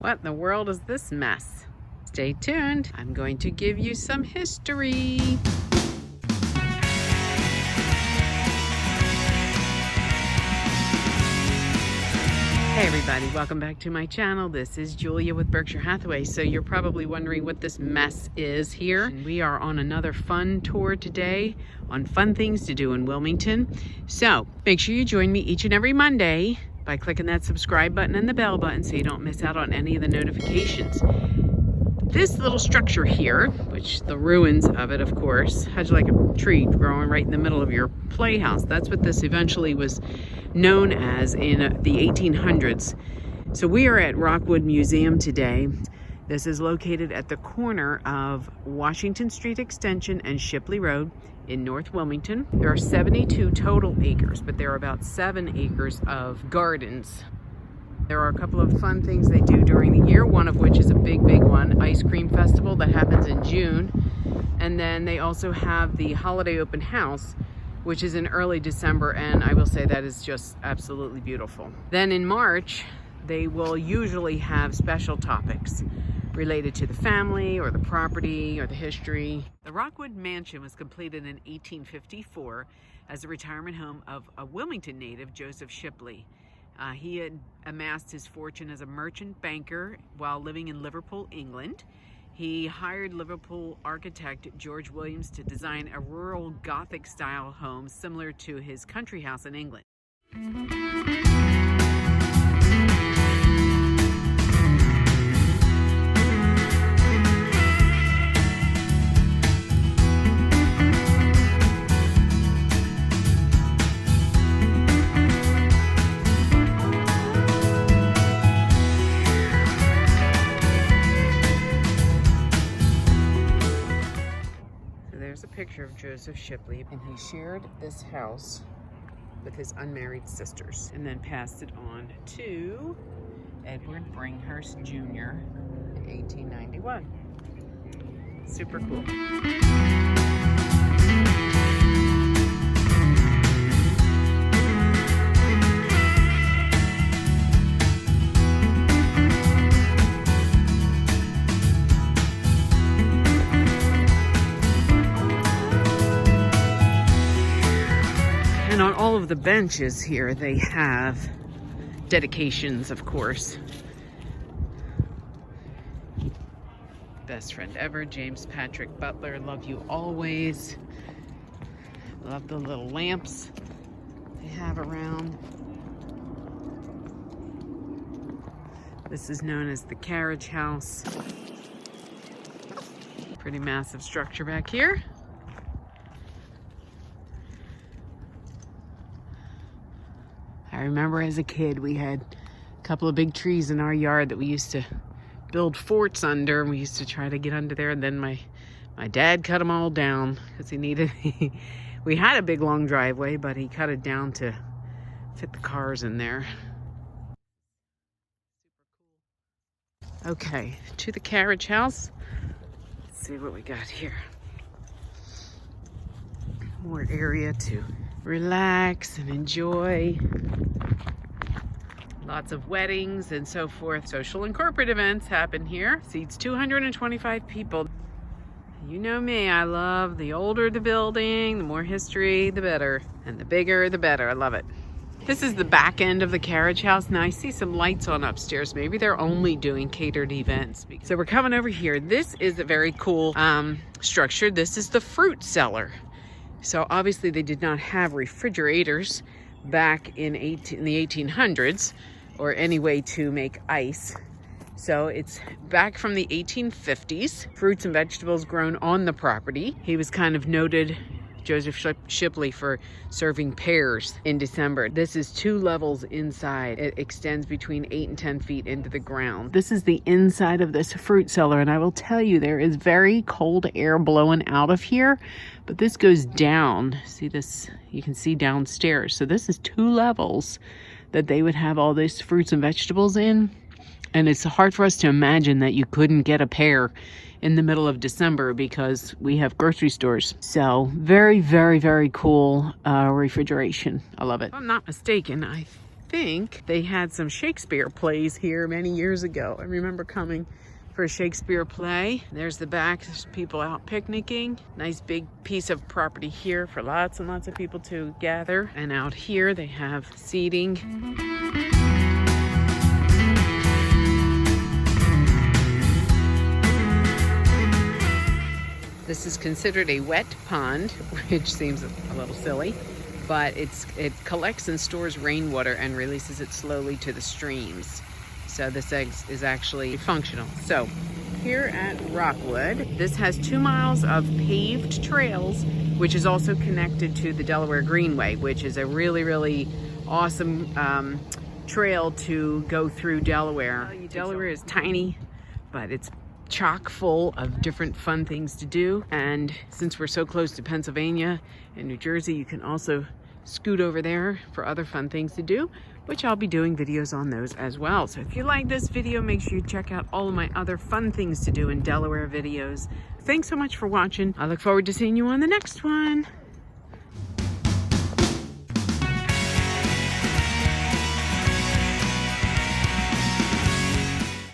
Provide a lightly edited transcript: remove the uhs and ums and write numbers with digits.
What in the world is this mess? Stay tuned. I'm going to give you some history. Hey everybody, welcome back to my channel. This is Julia with Berkshire Hathaway. So you're probably wondering what this mess is here. We are on another fun tour today on fun things to do in Wilmington. So make sure you join me each and every Monday by clicking that subscribe button and the bell button so you don't miss out on any of the notifications. This little structure here, which the ruins of it, of course, has like a tree growing right in the middle of your playhouse. That's what this eventually was known as in the 1800s. So we are at Rockwood Museum today. This is located at the corner of Washington Street Extension and Shipley Road in North Wilmington. There are 72 total acres, but there are about 7 acres of gardens. There are a couple of fun things they do during the year, one of which is a big one, ice cream festival that happens in June. And then they also have the holiday open house, which is in early December, and I will say that is just absolutely beautiful. Then in March, they will usually have special topics related to the family or the property or the history. The Rockwood Mansion was completed in 1854 as a retirement home of a Wilmington native, Joseph Shipley. He had amassed his fortune as a merchant banker while living in Liverpool, England. He hired Liverpool architect George Williams to design a rural Gothic style home similar to his country house in England. There's a picture of Joseph Shipley, and he shared this house with his unmarried sisters and then passed it on to Edward Bringhurst Jr. in 1891. Super cool. And on all of the benches here, they have dedications, of course. Best friend ever, James Patrick Butler, love you always. Love the little lamps they have around. This is known as the Carriage House. Pretty massive structure back here. I remember as a kid, we had a couple of big trees in our yard that we used to build forts under, and we used to try to get under there, and then my dad cut them all down because he needed, we had a big long driveway, but he cut it down to fit the cars in there. Okay, to the Carriage House. Let's see what we got here. More area to relax and enjoy. Lots of weddings and so forth. Social and corporate events happen here. Seats 225 people. You know me, I love the older the building, the more history, the better. And the bigger, the better. I love it. This is the back end of the Carriage House. Now I see some lights on upstairs. Maybe they're only doing catered events. So we're coming over here. This is a very cool structure. This is the fruit cellar. So obviously they did not have refrigerators back in the 1800s or any way to make ice. So it's back from the 1850s. Fruits and vegetables grown on the property. He was kind of noted, Joseph Shipley, for serving pears in December. This is 2 levels inside. It extends between 8 and 10 feet into the ground. This is the inside of this fruit cellar, and I will tell you, there is very cold air blowing out of here, but this goes down. See this? You can see downstairs. So this is 2 levels that they would have all these fruits and vegetables in. And it's hard for us to imagine that you couldn't get a pear in the middle of December because we have grocery stores. So very, very, very cool refrigeration. I love it. If I'm not mistaken, I think they had some Shakespeare plays here many years ago. I remember coming for a Shakespeare play. There's the back, there's people out picnicking. Nice big piece of property here for lots and lots of people to gather. And out here they have seating. This is considered a wet pond, which seems a little silly, but it collects and stores rainwater and releases it slowly to the streams. So this is actually functional. So here at Rockwood, this has 2 miles of paved trails, which is also connected to the Delaware Greenway, which is a really, really awesome trail to go through Delaware. Delaware is tiny, but it's chock full of different fun things to do. And since we're so close to Pennsylvania and New Jersey, you can also scoot over there for other fun things to do, which I'll be doing videos on those as well. So if you like this video, make sure you check out all of my other fun things to do in Delaware videos. Thanks so much for watching. I look forward to seeing you on the next one.